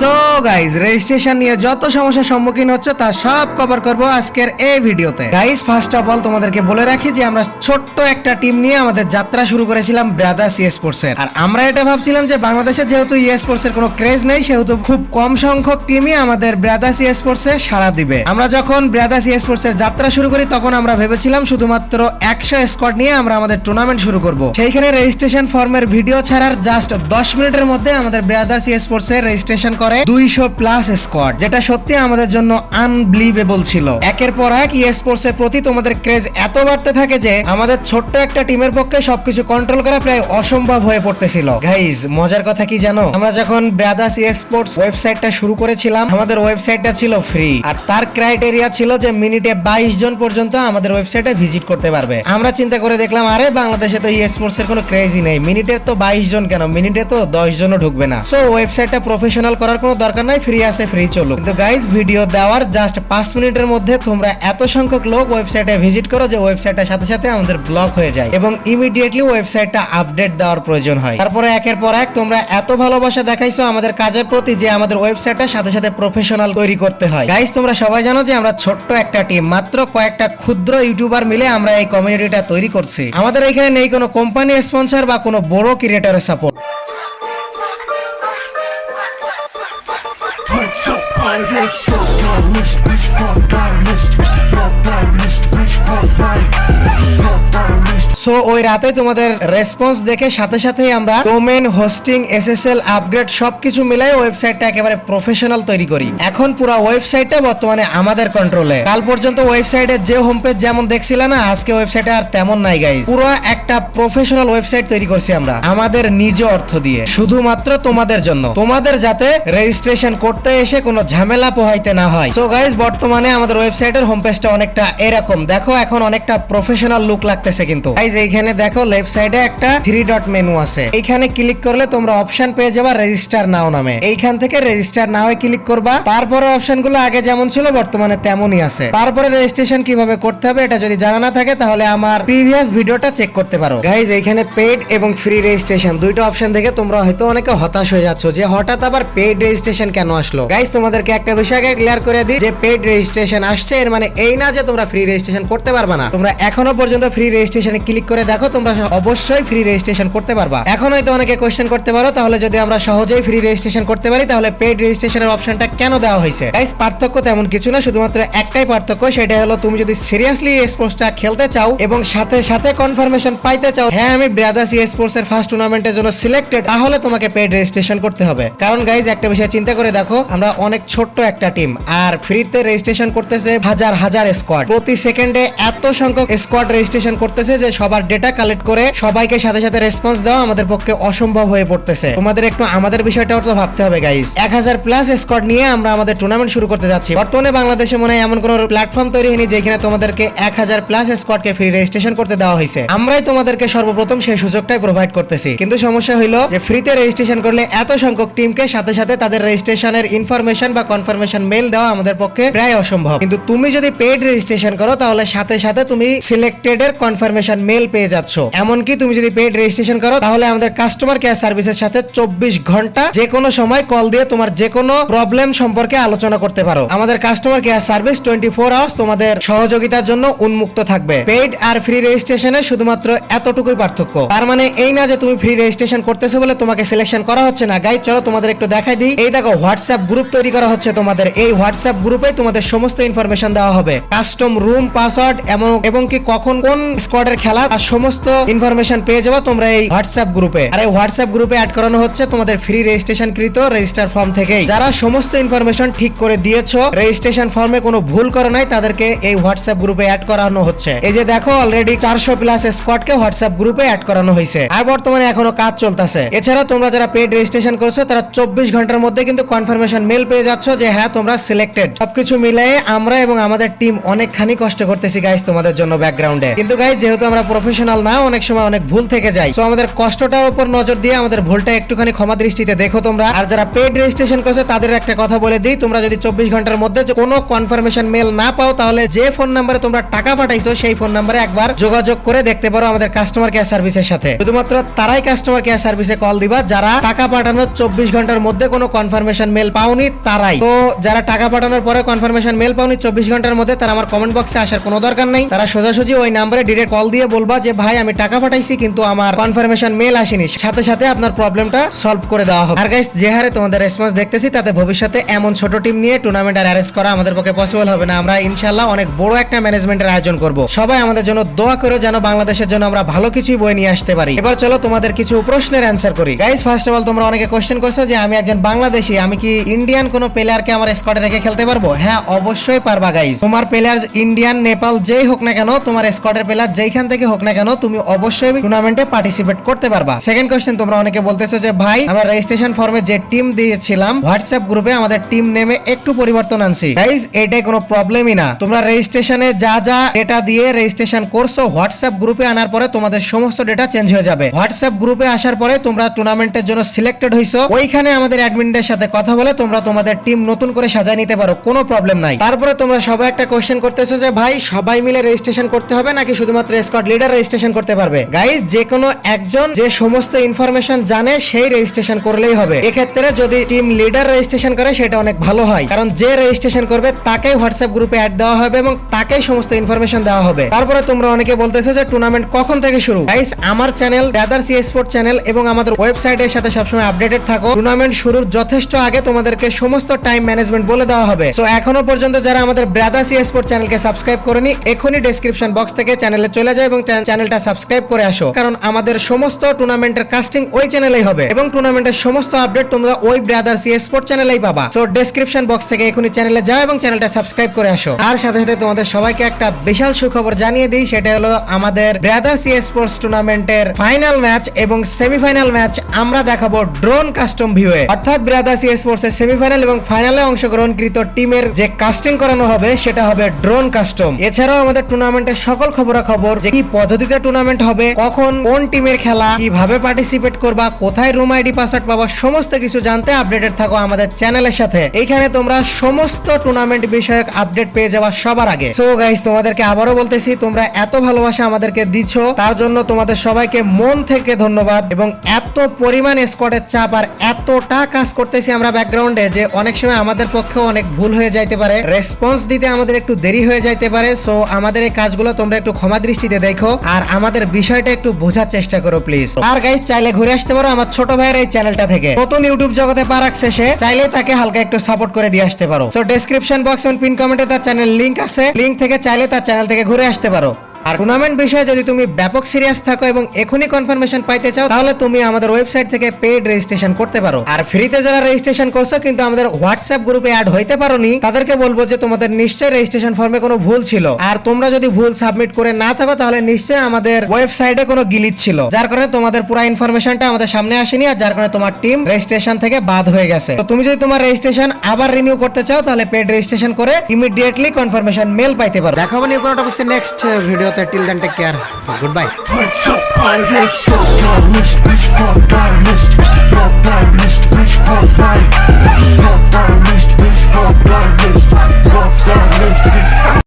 So guys registration নিয়ে যত সমস্যার সম্মুখীন হচ্ছে তা সব কভার করব আজকের এই ভিডিওতে। গাইজ ফার্স্ট অফ অল তোমাদেরকে বলে রাখি যে আমরা ছোট্ট একটা টিম নিয়ে আমাদের যাত্রা শুরু করেছিলাম ব্রাদার্স ই স্পোর্টস এর। আর আমরা এটা ভাবছিলাম যে বাংলাদেশে যেহেতু ই স্পোর্টস এর কোনো ক্রেজ নেই, সেহেতু খুব কম সংখ্যক টিমই আমাদের ব্রাদার্স ই স্পোর্টস এ সাড়া দিবে। আমরা যখন ব্রাদার্স ই স্পোর্টস এর যাত্রা শুরু করি তখন আমরা ভেবেছিলাম শুধুমাত্র 100 স্কোয়াড নিয়ে আমরা আমাদের টুর্নামেন্ট শুরু করব। সেইখানে রেজিস্ট্রেশন ফর্মের ভিডিও ছাড়ার জাস্ট 10 মিনিটের মধ্যে আমাদের ব্রাদার্স ই স্পোর্টস এর রেজিস্ট্রেশন করে 200 প্লাস স্কোয়াড, যেটা সত্যি আমাদের জন্য আনবিলিভেবল ছিল। একের পর এক ই স্পোর্টস এর প্রতি তোমাদের ক্রেজ এত বাড়তে থাকে যে আমাদের ছোট্ট একটা টিমের পক্ষে সবকিছু কন্ট্রোল করা প্রায় অসম্ভব হয়ে পড়তেছিল। গাইজ মজার কথা কি জানো, আমরা যখন ব্রাদার্স ই স্পোর্টস ওয়েবসাইটটা শুরু করেছিলাম আমাদের ওয়েবসাইটটা ছিল ফ্রি, আর তার ক্রাইটেরিয়া ছিল যে মিনিটে 22 জন পর্যন্ত আমাদের ওয়েবসাইটে ভিজিট করতে পারবে। আমরা চিন্তা করে দেখলাম আরে বাংলাদেশে তো ই স্পোর্টস এর কোনো ক্রেজই নেই, মিনিটের তো 22 জন কেন, মিনিটে তো 10 জনও ঢুকবে না। সো ওয়েবসাইটটা প্রফেশনাল করার কোনো দরকার নাই, ফ্রি আছে ফ্রি চলুক। কিন্তু গাইজ ভিডিও দেওয়ার জাস্ট 5 মিনিটের মধ্যে তোমরা এত সংখ্যক লোক ওয়েবসাইটে ভিজিট করো যে ওয়েবসাইটটার সাথে সাথে আমাদের ব্লক হয়ে যায় এবং ইমিডিয়েটলি ওয়েবসাইটটা আপডেট দেওয়ার প্রয়োজন হয়। তারপরে একের পর এক তোমরা এত ভালোবাসা দেখাইছো আমাদের কাজের প্রতি যে আমাদের ওয়েবসাইটটা সাথে সাথে প্রফেশনাল তৈরি করতে হয়। গাইজ তোমরা সবাই জানো যে আমরা ছোট্ট একটা টিম, মাত্র কয়েকটা ক্ষুদ্র ইউটিউবার মিলে আমরা এই কমিউনিটিটা তৈরি করছি। আমাদের এখানে নেই কোনো কোম্পানি স্পন্সর বা কোনো বড় ক্রিয়েটরের সাপোর্ট। সো ওই রাতে তোমাদের রেসপন্স দেখে সাথে সাথেই আমরা ডোমেন, হোস্টিং, এসএসএল আপগ্রেড সবকিছু মিলাই ওয়েবসাইটটা একেবারে প্রফেশনাল তৈরি করি। এখন পুরো ওয়েবসাইটটা বর্তমানে আমাদের কন্ট্রোলে। কাল পর্যন্ত ওয়েবসাইটে যে হোম পেজ যেমন দেখছিলে না, আজকে ওয়েবসাইটে আর তেমন নাই গাইজ। পুরো একটা প্রফেশনাল ওয়েবসাইট তৈরি করছি আমরা আমাদের নিজ অর্থ দিয়ে, শুধুমাত্র তোমাদের জন্য, তোমাদের যাতে রেজিস্ট্রেশন করতে এসে কোনো ঝামেলা পোহাইতে না হয়। সো গাইজ বর্তমানে আমাদের ওয়েবসাইটের হোম পেজটা অনেকটা এরকম, দেখো এখন অনেকটা প্রফেশনাল লুক লাগতেছে। কিন্তু গাইজ এইখানে দেখো লেফট সাইডে একটা 3 ডট মেনু আছে, এইখানে ক্লিক করলে তোমরা অপশন পেয়ে যাবা রেজিস্টার নাও নামে। এইখান থেকে রেজিস্টার নাও ক্লিক করবা, তারপরে অপশনগুলো আগে যেমন ছিল বর্তমানে তেমনই আছে। তারপরে রেজিস্ট্রেশন কিভাবে করতে হবে এটা যদি জানা না থাকে তাহলে আমার প্রিভিয়াস ভিডিওটা চেক করতে পারো। গাইজ এইখানে পেইড এবং ফ্রি রেজিস্ট্রেশন দুইটা অপশন দেখে তোমরা হয়তো অনেকে হতাশ হয়ে যাচ্ছ যে হঠাৎ আবার পেইড রেজিস্ট্রেশন কেন আসলো। গাইজ তোমাদেরকে একটা বিষয় আগে ক্লিয়ার করে দিই যে পেইড রেজিস্ট্রেশন আসছে এর মানে এই না যে তোমরা ফ্রি রেজিস্ট্রেশন করতে পারবা না। তোমরা এখনো পর্যন্ত ফ্রি রেজিস্ট্রেশনে ক্লিক করে দেখো, তোমরা অবশ্যই ফ্রি রেজিস্ট্রেশন করতে পারবা। এখন হয়তো অনেকে কোশ্চেন করতে পারো তাহলে যদি আমরা সহজেই ফ্রি রেজিস্ট্রেশন করতে পারি তাহলে পেইড রেজিস্ট্রেশনের অপশনটা কেন দেওয়া হয়েছে। গাইস পার্থক্য তেমন কিছু না, শুধুমাত্র একটাই পার্থক্য, সেটা হলো তুমি যদি সিরিয়াসলি এই স্পোর্টসটা খেলতে চাও এবং সাথে সাথে কনফার্মেশন পাইতে চাও হ্যাঁ আমি ব্রাদার্স ই স্পোর্টস এর ফার্স্ট টুর্নামেন্টের জন্য সিলেক্টেড, তাহলে তোমাকে পেইড রেজিস্ট্রেশন করতে হবে। কারণ গাইস একটা বিষয় চিন্তা করে দেখো, আমরা অনেক ছোট্ট একটা টিম আর ফ্রিতে রেজিস্ট্রেশন করতেছে হাজার হাজার স্কোয়াড, প্রতি সেকেন্ডে এত সংখ্যক স্কোয়াড রেজিস্ট্রেশন করতেছে যে সবার ডেটা কালেক্ট করে সবাইকে সাথে সাথে রেসপন্স দেওয়া আমাদের পক্ষে অসম্ভব হয়ে পড়তেছে। তোমাদের একটু আমাদের বিষয়টাও তো ভাবতে হবে গাইস। 1000 প্লাস স্কোয়াড নিয়ে আমরা আমাদের টুর্নামেন্ট শুরু করতে যাচ্ছি। বর্তমানে বাংলাদেশে মনে হয় এমন কোনো প্ল্যাটফর্ম তৈরি হয়নি যেখানে তোমাদেরকে 1000 প্লাস স্কোয়াডকে ফ্রি রেজিস্ট্রেশন করতে দেওয়া হয়েছে। আমরাই তোমাদেরকে সর্বপ্রথম সেই সুযোগটাই প্রোভাইড করতেছি। কিন্তু সমস্যা হইলো যে ফ্রিতে রেজিস্ট্রেশন করলে এত সংখ্যক টিমকে সাথে সাথে তাদের রেজিস্ট্রেশনের ইনফরমেশন বা কনফার্মেশন মেইল দেওয়া আমাদের পক্ষে প্রায় অসম্ভব। কিন্তু তুমি যদি পেইড রেজিস্ট্রেশন করো তাহলে সাথে সাথে তুমি সিলেক্টেড এর কনফার্মেশন মেইল পেয়ে যাচ্ছ। এমনকি তুমি যদি পেইড রেজিস্ট্রেশন করো তাহলে আমাদের কাস্টমার কেয়ার সার্ভিসের সাথে 24 ঘন্টা যে কোনো সময় কল দিয়ে তোমার যে কোনো প্রবলেম সম্পর্কে আলোচনা করতে পারো। আমাদের কাস্টমার কেয়ার সার্ভিস 24 আওয়ার্স তোমাদের সহযোগিতার জন্য উন্মুক্ত থাকবে। পেইড আর ফ্রি রেজিস্ট্রেশনে শুধুমাত্র এতটুকুই পার্থক্য। তার মানে এই না যে তুমি ফ্রি রেজিস্ট্রেশন করতেছো বলে তোমাকে সিলেকশন করা হচ্ছে না। গাইজ চলো তোমাদের একটু দেখাই দিই। এই দেখো হোয়াটসঅ্যাপ গ্রুপ তৈরি করা হচ্ছে তোমাদের, এই হোয়াটসঅ্যাপ গ্রুপে তোমাদের সমস্ত ইনফরমেশন দেওয়া হবে, কাস্টম রুম, পাসওয়ার্ড এবং কি কখন কোন স্কোয়াডের খেলা আর সমস্ত ইনফরমেশন পেয়ে যাবে তোমরা এই হোয়াটসঅ্যাপ গ্রুপে। আর এই হোয়াটসঅ্যাপ গ্রুপে অ্যাড করানো হচ্ছে তোমাদের ফ্রি রেজিস্ট্রেশন কৃত রেজিস্টার ফর্ম থেকেই। যারা সমস্ত ইনফরমেশন ঠিক করে দিয়েছো, রেজিস্ট্রেশন ফর্মে কোনো ভুল করো নাই, তাদেরকে এই হোয়াটসঅ্যাপ গ্রুপে অ্যাড করানো হচ্ছে। এই যে দেখো অলরেডি 400 প্লাস স্কোয়াডকে হোয়াটসঅ্যাপ গ্রুপে অ্যাড করানো হয়েছে আর বর্তমানে এখনো কাজ চলতেছে। এছাড়া তোমরা যারা পেইড রেজিস্ট্রেশন করছো তারা 24 ঘন্টার মধ্যে কিন্তু কনফার্মেশন মেইল পেয়ে যাচ্ছ যে হ্যাঁ তোমরা সিলেক্টেড। সবকিছু মিলিয়ে আমরা এবং আমাদের টিম অনেকখানি কষ্ট করতেছি গাইস তোমাদের জন্য ব্যাকগ্রাউন্ডে। কিন্তু গাইস যেহেতু আমরা প্রফেশনাল না, অনেক সময় অনেক ভুল থেকে যায়। তো আমাদের কষ্টটার উপর নজর দিয়ে আমাদের ভুলটা একটুখানি ক্ষমা দৃষ্টিতে দেখো তোমরা। আর যারা পেড রেজিস্ট্রেশন করছো তাদের একটা কথা বলে দিই, তোমরা যদি 24 ঘন্টার মধ্যে কোনো কনফার্মেশন মেল না পাও, তাহলে যে ফোন নাম্বারে তোমরা টাকা পাঠাইছো সেই ফোন নাম্বারে একবার যোগাযোগ করে দেখতে পারো আমাদের কাস্টমার কেয়ার সার্ভিসের সাথে। শুধুমাত্র তারাই কাস্টমার কেয়ার সার্ভিসে কল দিবা যারা টাকা পাঠানোর 24 ঘন্টার মধ্যে কোনো কনফার্মেশন মেল পাওনি, তারাই। তো যারা টাকা পাঠানোর পরে কনফার্মেশন মেল পাওনি 24 ঘন্টার মধ্যে, তারা আমার কমেন্ট বক্সে আসার কোনো দরকার নেই। তারা সোজাসুজি ওই নাম্বারে ডিরেক্ট কল দিয়ে বলবা যে ভাই আমি টাকা পাঠাইছি কিন্তু আমার কনফার্মেশন মেল আসেনি, সাথে সাথে আপনার প্রবলেমটা সলভ করে দেওয়া হবে। আর গাইস, যে হারে তোমাদের রেসপন্স দেখতেছি তাতে ভবিষ্যতে এমন ছোট টিম নিয়ে টুর্নামেন্ট আর অ্যারেঞ্জ করা আমাদের পক্ষে পসিবল হবে না। আমরা ইনশাআল্লাহ অনেক বড় একটা ম্যানেজমেন্টের আয়োজন করব। সবাই আমাদের জন্য দোয়া করো যেন বাংলাদেশের জন্য আমরা ভালো কিছুই বয়ে নিয়ে আসতে পারি। এবার চলো তোমাদের কিছু প্রশ্নের অ্যান্সার করি। গাইস, ফার্স্ট অফ অল তোমরা অনেকে কোশ্চেন করছো যে আমি একজন বাংলাদেশি, আমি কি ইন্ডিয়ান কোনো প্লেয়ারকে আমার স্কোয়াডে রেখে খেলতে পারবো? হ্যাঁ, অবশ্যই পারবা গাইস। তোমার প্লেয়ার ইন্ডিয়ান, নেপাল যেই হোক না কেন, তোমার স্কোয়াডের প্লেয়ার যেইখান থেকে হোক না কেন, তুমি অবশ্যই টুর্নামেন্টে পার্টিসিপেট করতে পারবা। সেকেন্ড কোশ্চেন, তোমরা অনেকে বলতেছো যে ভাই আমরা রেজিস্ট্রেশন ফর্মে যে টিম দিয়েছিলাম হোয়াটসঅ্যাপ গ্রুপে আমাদের টিম নেমে একটু পরিবর্তন আনছি। গাইস, এটাই কোনো প্রবলেমই না। তোমরা রেজিস্ট্রেশনে যা যা ডেটা দিয়ে রেজিস্ট্রেশন করছো, হোয়াটসঅ্যাপ গ্রুপে আনার পরে তোমাদের সমস্ত ডেটা চেঞ্জ হয়ে যাবে। হোয়াটসঅ্যাপ গ্রুপে আসার পরে তোমরা টুর্নামেন্টের জন্য সিলেক্টেড হইছো, ওইখানে আমাদের অ্যাডমিনদের সাথে কথা বলে তোমরা তোমাদের টিম নতুন করে সাজায় নিতে পারো, কোনো প্রবলেম নাই। তারপরে তোমরা সবাই একটা কোশ্চেন করতেছো যে ভাই সবাই মিলে রেজিস্ট্রেশন করতে হবে নাকি শুধুমাত্র স্কোয়াড লিডার রেজিস্ট্রেশন করতে পারবে? গাইস, যে কোনো একজন যে সমস্ত ইনফরমেশন জানে সেই রেজিস্ট্রেশন করলেই হবে। এক্ষেত্রে যদি টিম লিডার রেজিস্ট্রেশন করে সেটা অনেক ভালো হয়, কারণ যে রেজিস্ট্রেশন করবে তাকেই হোয়াটসঅ্যাপ গ্রুপে অ্যাড দেওয়া হবে এবং তাকেই সমস্ত ইনফরমেশন দেওয়া হবে। তারপরে তোমরা অনেকে বলতেছো যে টুর্নামেন্ট কখন থেকে শুরু? গাইস, আমার চ্যানেল ব্রাদার্স স্পোর্ট চ্যানেল এবং আমাদের ওয়েবসাইটের সাথে সবসময় আপডেটেড থাকো। টুর্নামেন্ট শুরুর যথেষ্ট আগে তোমাদেরকে সমস্ত টাইম ম্যানেজমেন্ট বলে দেওয়া হবে। সো এখনো পর্যন্ত যারা আমাদের ব্রাদার্স স্পোর্ট চ্যানেলকে সাবস্ক্রাইব করেনি, এখনই ডেসক্রিপশন বক্স থেকে চ্যানেলে চলে যায় এবং চ্যানেলটা সাবস্ক্রাইব করে আসো, কারণ আমাদের সমস্ত টুর্নামেন্টের কাস্টিং ওই চ্যানেলেই হবে এবং টুর্নামেন্টের সমস্ত আপডেট তোমরা ওই ব্রাদার্স স্পোর্ট চ্যানেলেই পাবা। সো ডেসক্রিপশন বক্স থেকে এখনই চ্যানেলে যাও এবং চ্যানেলটা সাবস্ক্রাইব করে আসো। আর সাথে সাথে তোমাদের সবাইকে একটা বিশাল সুখবর জানিয়ে দিই, সেটা হলো আমাদের ব্রাদার্স স্পোর্টস টুর্নামেন্টের ফাইনাল ম্যাচ এবং সেমিফাইনাল ম্যাচ আমরা দেখাবো ড্রোন কাস্টম ভিউয়ে। অর্থাৎ ব্রাদার্স স্পোর্টস এর সেমিফাইনাল এবং ফাইনালে অংশগ্রহণকৃত টিমের যে কাস্টিং করানো হবে সেটা হবে ড্রোন কাস্টম। এছাড়াও আমাদের টুর্নামেন্টের সকল খবরাখবর, যে কি পদ্ধতিতে টুর্নামেন্ট হবে, কখন কোন টিমের খেলা, কিভাবে পার্টিসিপেট করবা, কোথায় রুম আইডি পাসওয়ার্ড পাবা, সমস্ত কিছু জানতে আপডেটেড থাকো আমাদের চ্যানেলের সাথে। এইখানে তোমরা সমস্ত টুর্নামেন্ট বিষয়ক আপডেট পেয়ে যাবা সবার আগে। সো গাইস, তোমাদেরকে আবারও বলতেছি, তোমরা এত ভালোবাসা আমাদেরকে দিচ্ছ, তার জন্য তোমাদের সবাইকে মন থেকে ধন্যবাদ। এবং এত পরিমাণ স্কোয়াডের চাপ আর এতটা কাজ করতেছি আমরা ব্যাকগ্রাউন্ডে যে অনেক সময় আমাদের পক্ষেও অনেক ভুল হয়ে যাইতে পারে, রেসপন্স দিতে আমাদের একটু দেরি হয়ে যাইতে পারে। সো আমাদের এই কাজগুলো তোমরা একটু ক্ষমা দৃষ্টিতে দেখো আর আমাদের বিষয়টা একটু বোঝার চেষ্টা করো প্লিজ। আর গাইস, চাইলে ঘুরে আসতে পারো আমার ছোট ভাইয়ের এই চ্যানেলটা থেকে। নতুন ইউটিউব জগতে পা রাখছে সে, চাইলে তাকে হালকা একটু সাপোর্ট করে দিয়ে আসতে পারো। সো ডেসক্রিপশন বক্স এবং পিন কমেন্টে তার চ্যানেল লিংক আছে, লিংক থেকে চাইলে তার চ্যানেল থেকে ঘুরে আসতে পারো। আর টুর্নামেন্ট বিষয়ে যদি তুমি ব্যাপক সিরিয়াস থাকো এবং এখনই কনফার্মেশন পাইতে চাও, তাহলে তুমি আমাদের ওয়েবসাইট থেকে পেইড রেজিস্ট্রেশন করতে পারো। আর ফ্রিতে যারা রেজিস্ট্রেশন করছো কিন্তু আমাদের হোয়াটসঅ্যাপ গ্রুপে অ্যাড হইতে পারোনি, তাদেরকে বলবো যে তোমাদের নিশ্চয়ই রেজিস্ট্রেশন ফর্মে কোনো ভুল ছিল। আর তোমরা যদি ভুল সাবমিট করে না থাকো তাহলে নিশ্চয়ই আমাদের ওয়েবসাইটে কোনো গ্লিচ ছিল, যার কারণে তোমাদের পুরো ইনফরমেশনটা আমাদের সামনে আসেনি আর যার কারণে তোমার টিম রেজিস্ট্রেশন থেকে বাদ হয়ে গেছে। তো তুমি যদি তোমার রেজিস্ট্রেশন আবার রিনিউ করতে চাও তাহলে পেইড রেজিস্ট্রেশন করে ইমিডিয়েটলি কনফার্মেশন মেল পাইতে পারো। দেখাবো নিউ কোনো টপিকসে নেক্সট ভিডিওতে। Till then take care, goodbye. What's up, pirates? Your list, bitch, your list, your list, bitch, your list.